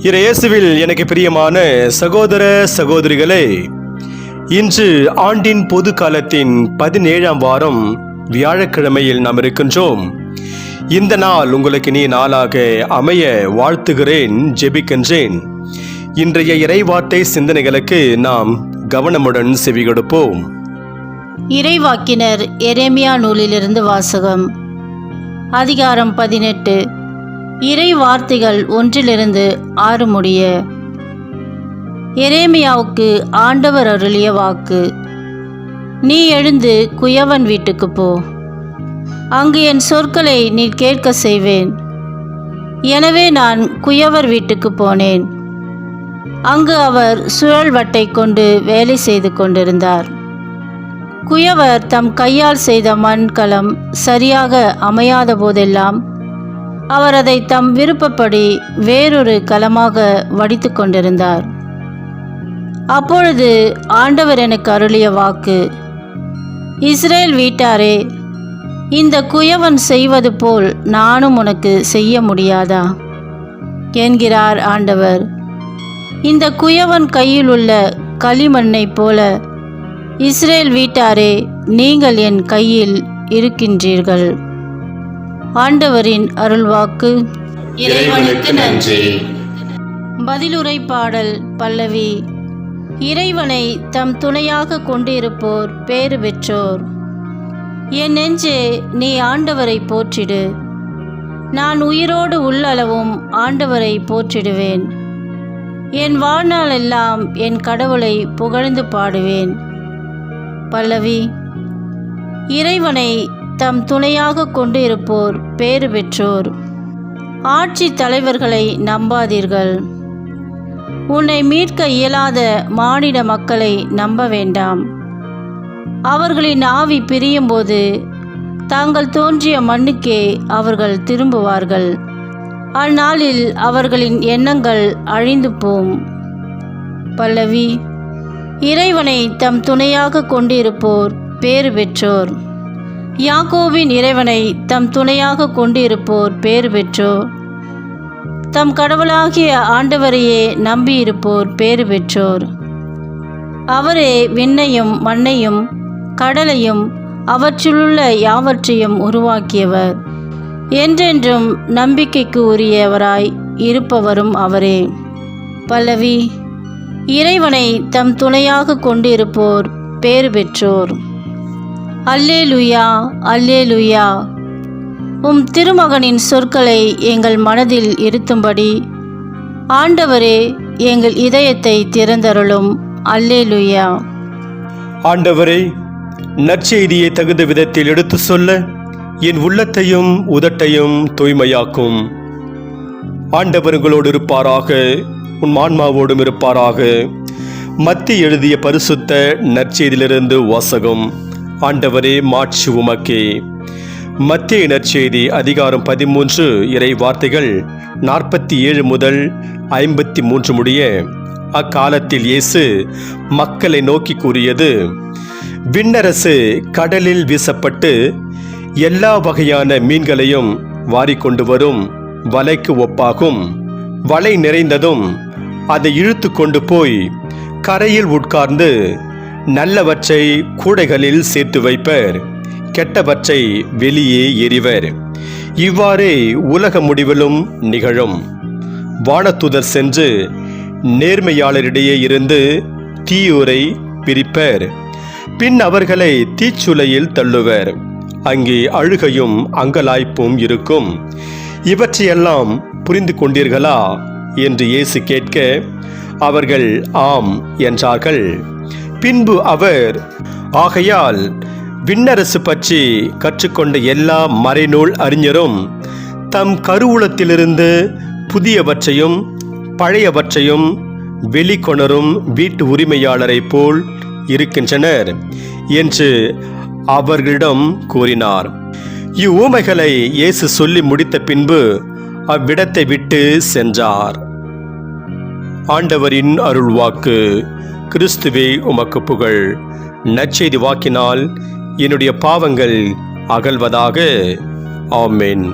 இயேசுவில் எனக்கு பிரியமான சகோதர சகோதரிகளே, இன்று ஆண்டின் பொது காலத்தின் 17ஆம் வாரம் வியாழக்கிழமையில் நாம் இருக்கின்றோம். இந்த நாள் உங்களுக்கு நீ நாளாக அமைய வாழ்த்துகிறேன், ஜெபிக்கின்றேன். இன்றைய இறைவார்த்தை சிந்தனைகளுக்கு நாம் கவனமுடன் செவி கொடுப்போம். இறைவாக்கினர் எரேமியா நூலிலிருந்து வாசகம். அதிகாரம் 18. இறை வார்த்தைகள் 1-6 முடிய. எரேமியாவுக்கு ஆண்டவர் அருளிய வாக்கு. நீ எழுந்து குயவன் வீட்டுக்கு போ, அங்கு என் சொற்களை நீ கேட்க செய்வேன். எனவே நான் குயவர் வீட்டுக்கு போனேன். அங்கு அவர் சுழல் வட்டை கொண்டு வேலை செய்து கொண்டிருந்தார். குயவர் தம் கையால் செய்த மண்கலம் சரியாக அமையாத போதெல்லாம் அவர் அதை தம் விருப்பப்படி வேறொரு கலமாக வடித்து கொண்டிருந்தார். அப்பொழுது ஆண்டவர் எனக்கு அருளிய வாக்கு: இஸ்ரேல் வீட்டாரே, இந்த குயவன் செய்வது போல் நானும் உனக்கு செய்ய முடியாதா என்கிறார் ஆண்டவர். இந்த குயவன் கையில் உள்ள களிமண்ணைப் போல இஸ்ரேல் வீட்டாரே, நீங்கள் என் கையில் இருக்கின்றீர்கள். ஆண்டவரின் அருள்வாக்கு. இறைவனுக்கு நன்றி. பதிலுரை பாடல் பல்லவி. இறைவனை தம் துணையாக கொண்டிருப்போர் பேறு பெற்றோர். என் நெஞ்சே, நீ ஆண்டவரை போற்றிடு. நான் உயிரோடு உள்ளளவும் ஆண்டவரை போற்றிடுவேன். என் வாழ்நாள் எல்லாம் என் கடவுளை புகழ்ந்து பாடுவேன். பல்லவி. இறைவனை தம் துணையாக கொண்டு இருப்போர் பேறு பெற்றோர். ஆட்சி தலைவர்களை நம்பாதீர்கள். உன்னை மீட்க இயலாத மானிட மக்களை நம்ப வேண்டாம். அவர்களின் ஆவி பிரியும் போது தாங்கள் தோன்றிய மண்ணுக்கே அவர்கள் திரும்புவார்கள். அந்நாளில் அவர்களின் எண்ணங்கள் அழிந்து போம். பல்லவி. இறைவனை தம் துணையாக கொண்டிருப்போர் பேறு பெற்றோர். யாக்கோபின் இறைவனை தம் துணையாக கொண்டிருப்போர் பேறு பெற்றோர். தம் கடவுளாகிய ஆண்டவரையே நம்பியிருப்போர் பேறு பெற்றோர். அவரே விண்ணையும் மண்ணையும் கடலையும் அவற்றிலுள்ள யாவற்றையும் உருவாக்கியவர். என்றென்றும் நம்பிக்கைக்கு உரியவராய் இருப்பவரும் அவரே. பல்லவி. இறைவனை தம் துணையாக கொண்டிருப்போர் பேறு பெற்றோர். அல்லேலுயா, அல்லேலுயா. உம் திருமகனின் சொற்களை எங்கள் மனதில் இருத்தும்படி ஆண்டவரே, எங்கள் இதயத்தை திறந்தருளும். அல்லேலுயா. ஆண்டவரே, நற்செய்தியை தகுந்த விதத்தில் எடுத்து சொல்ல என் உள்ளத்தையும் உதட்டையும் தூய்மையாக்கும். ஆண்டவர் உங்களோடு இருப்பாராக, உன் ஆன்மாவோடும் இருப்பாராக. மத்திய எழுதிய பரிசுத்த நற்செய்தியிலிருந்து வாசகம். ஆண்டவரே, மாட்சி உமக்கே. மத்திய நற்செய்தி அதிகாரம் 13 இறை வார்த்தைகள் 47 முதல் 53 முடிய. அக்காலத்தில் இயேசு மக்களை நோக்கி கூறியது: விண்ணரசு கடலில் வீசப்பட்டு எல்லா வகையான மீன்களையும் வாரிக்கொண்டு வரும் வலைக்கு ஒப்பாகும். வலை நிறைந்ததும் அதை இழுத்து கொண்டு போய் கரையில் உட்கார்ந்து நல்லவற்றை கூடைகளில் சேர்த்து வைப்பர், கெட்டவற்றை வெளியே எறிவர். இவ்வாறே உலக முடிவிலும் நிகழும். வானதூதர் சென்று நேர்மையாளரிடையே இருந்து தீயோரை பிரிப்பர். பின் அவர்களை தீச்சுளையில் தள்ளுவர். அங்கே அழுகையும் அங்கலாய்ப்பும் இருக்கும். இவற்றையெல்லாம் புரிந்து கொண்டீர்களா என்று இயேசு கேட்க, அவர்கள் ஆம் என்றார்கள். பின்பு அவர், ஆகையால் விண்ணரசு பற்றி கற்றுக்கொண்ட எல்லா மறைநூல் அறிஞரும் தம் கருவூலத்திலிருந்து புதியவற்றையும் பழையவற்றையும் வெளிக்கொணரும் வீட்டு உரிமையாளரை போல் இருக்கின்றனர் என்று அவர்களிடம் கூறினார். இவ்வுமைகளை இயேசு சொல்லி முடித்த பின்பு அவ்விடத்தை விட்டு சென்றார். ஆண்டவரின் அருள்வாக்கு. கிறிஸ்துவே, உமக்கு புகழ். நற்செய்தி வாக்கினால் என்னுடைய பாவங்கள் அகல்வதாக. ஆமென்.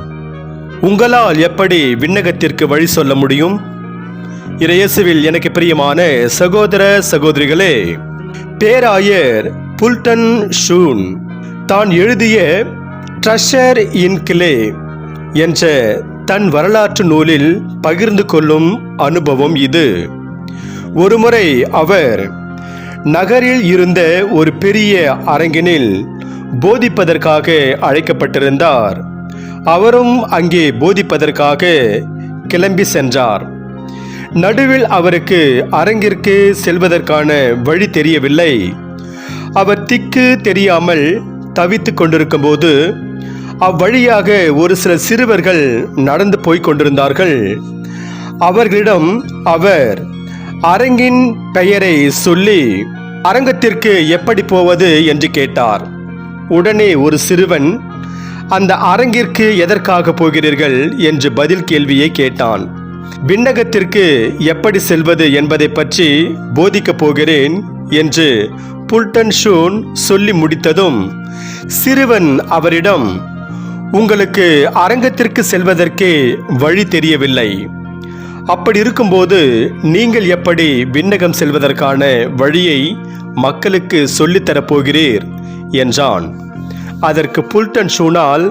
உங்களால் எப்படி விண்ணகத்திற்கு வழி சொல்ல முடியும்? இயேசுவில் எனக்கு பிரியமான சகோதர சகோதரிகளே, பேராயர் புல்டன் ஷூன் தான் எழுதிய ட்ரெஷர் இன் கிளே என்ற தன் வரலாற்று நூலில் பகிர்ந்து கொள்ளும் அனுபவம் இது. ஒருமுறை அவர் நகரில் இருந்த ஒரு பெரிய அரங்கினில் போதிப்பதற்காக அழைக்கப்பட்டிருந்தார். அவரும் அங்கே போதிப்பதற்காக கிளம்பி சென்றார். நடுவில் அவருக்கு அரங்கிற்கு செல்வதற்கான வழி தெரியவில்லை. அவர் திக்கு தெரியாமல் தவித்து கொண்டிருக்கும் போது அவ்வழியாக ஒரு சில சிறுவர்கள் நடந்து போய்க் கொண்டிருந்தார்கள். அவர்களிடம் அவர் அரங்கின் பெயரை சொல்லி அரங்கத்திற்கு எப்படி போவது என்று கேட்டார். உடனே ஒரு சிறுவன், அந்த அரங்கிற்கு எதற்காக போகிறீர்கள் என்று பதில் கேள்வியை கேட்டான். விண்ணகத்திற்கு எப்படி செல்வது என்பதை பற்றி போதிக்கப் போகிறேன் என்று புல்டன் ஷூன் சொல்லி முடித்ததும் சிறுவன் அவரிடம், உங்களுக்கு அரங்கத்திற்கு செல்வதற்கு வழி தெரியவில்லை. அப்படி இருக்கும்போது நீங்கள் எப்படி விண்ணகம் செல்வதற்கான வழியை மக்களுக்கு சொல்லித்தரப் போகிறீர் என்றான். அதற்கு புல்டன் ஷூனால்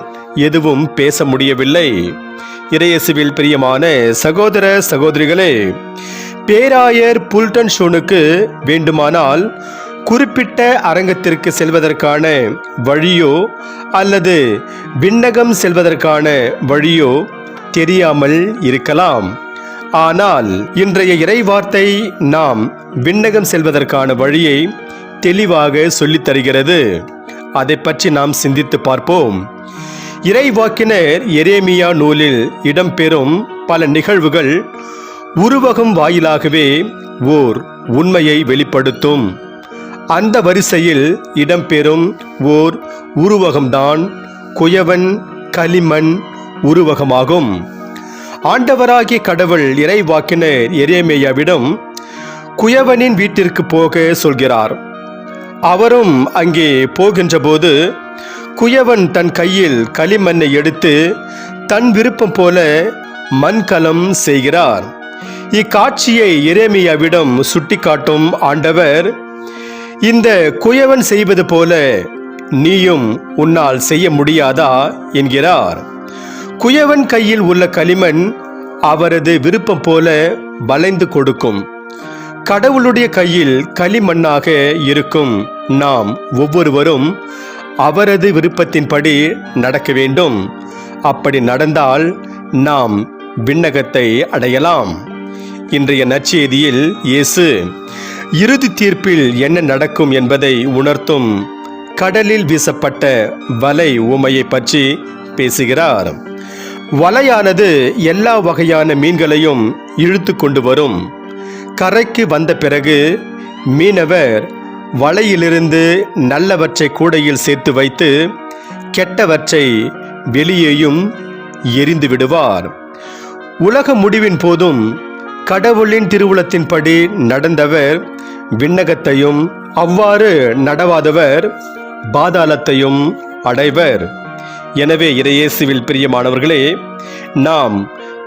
எதுவும் பேச முடியவில்லை. இயேசுவில் பிரியமான சகோதர சகோதரிகளே, பேராயர் புல்டன் ஷூனுக்கு வேண்டுமானால் குறிப்பிட்ட அரங்கத்திற்கு செல்வதற்கான வழியோ அல்லது விண்ணகம் செல்வதற்கான வழியோ தெரியாமல் இருக்கலாம். ஆனால் இன்றைய இறைவார்த்தை நாம் விண்ணகம் செல்வதற்கான வழியை தெளிவாக சொல்லித் தருகிறது. அதை பற்றி நாம் சிந்தித்து பார்ப்போம். இறைவாக்கினர் எரேமியா நூலில் இடம்பெறும் பல நிகழ்வுகள் உருவகம் வாயிலாகவே ஓர் உண்மையை வெளிப்படுத்தும். அந்த வரிசையில் இடம்பெறும் ஓர் உருவகம்தான் குயவன் களிமண் உருவகமாகும். ஆண்டவராகிய கடவுள் இறைவாக்கினர் எரேமியாவிடம் குயவனின் வீட்டிற்கு போக சொல்கிறார். அவரும் அங்கே போகின்ற போது குயவன் தன் கையில் களிமண்ணை எடுத்து தன் விருப்பம் போல மண்கலம் செய்கிறார். இக்காட்சியை எரேமியாவிடம் சுட்டிக்காட்டும் ஆண்டவர், இந்த குயவன் செய்வது போல நீயும் உன்னால் செய்ய முடியாதா என்கிறார். குயவன் கையில் உள்ள களிமண் அவரது விருப்பம் போல வளைந்து கொடுக்கும். கடவுளுடைய கையில் களிமண்ணாக இருக்கும் நாம் ஒவ்வொருவரும் அவரது விருப்பத்தின்படி நடக்க வேண்டும். அப்படி நடந்தால் நாம் விண்ணகத்தை அடையலாம். இன்றைய நற்செய்தியில் இயேசு இறுதி தீர்ப்பில் என்ன நடக்கும் என்பதை உணர்த்தும் கடலில் வீசப்பட்ட வலை உவமையை பற்றி பேசுகிறார். வலையானது எல்லா வகையான மீன்களையும் இழுத்து கொண்டு வரும். கரைக்கு வந்த பிறகு மீனவர் வலையிலிருந்து நல்லவற்றை கூடையில் சேர்த்து வைத்து கெட்டவற்றை வெளியேயும் எரிந்து விடுவார். உலக முடிவின் போதும் கடவுளின் திருவுளத்தின்படி நடந்தவர் விண்ணகத்தையும், அவ்வாறு நடவாதவர் பாதாளத்தையும் அடைவர். எனவே இயேசுவில் பிரியமானவர்களே, நாம்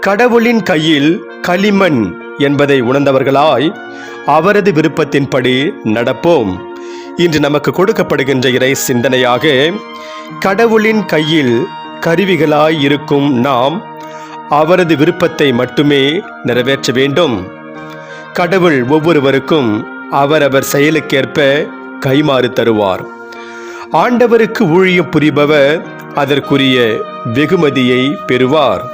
கடவுளின் கையில் களிமண் என்பதை உணர்ந்தவர்களாய் அவரது விருப்பத்தின்படி நடப்போம். இன்று நமக்கு கொடுக்கப்படுகின்ற இறை சிந்தனையாக, கடவுளின் கையில் கருவிகளாய் இருக்கும் நாம் அவரது விருப்பத்தை மட்டுமே நிறைவேற்ற வேண்டும். கடவுள் ஒவ்வொருவருக்கும் அவரவர் செயலுக்கேற்ப கைமாறு தருவார். ஆண்டவருக்கு ஊழியம் புரிபவர் அதற்குரிய வெகுமதியை பெறுவார்.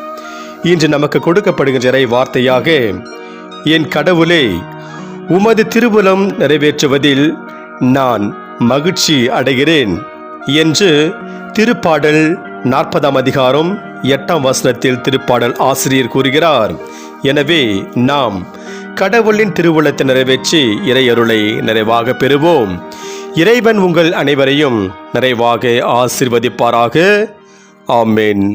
இன்று நமக்கு கொடுக்கப்படுகின்ற இறை வார்த்தையாக, என் கடவுளே, உமது திருவுளம் நிறைவேற்றுவதில் நான் மகிழ்ச்சி அடைகிறேன் என்று திருப்பாடல் 40ஆம் அதிகாரம் 8ஆம் வசனத்தில் திருப்பாடல் ஆசிரியர் கூறுகிறார். எனவே நாம் கடவுளின் திருவுளத்தை நிறைவேற்றி இறையருளை நிறைவாக பெறுவோம். இறைவன் உங்கள் அனைவரையும் நிறைவாக ஆசீர்வதிப்பாராக. ஆமென்.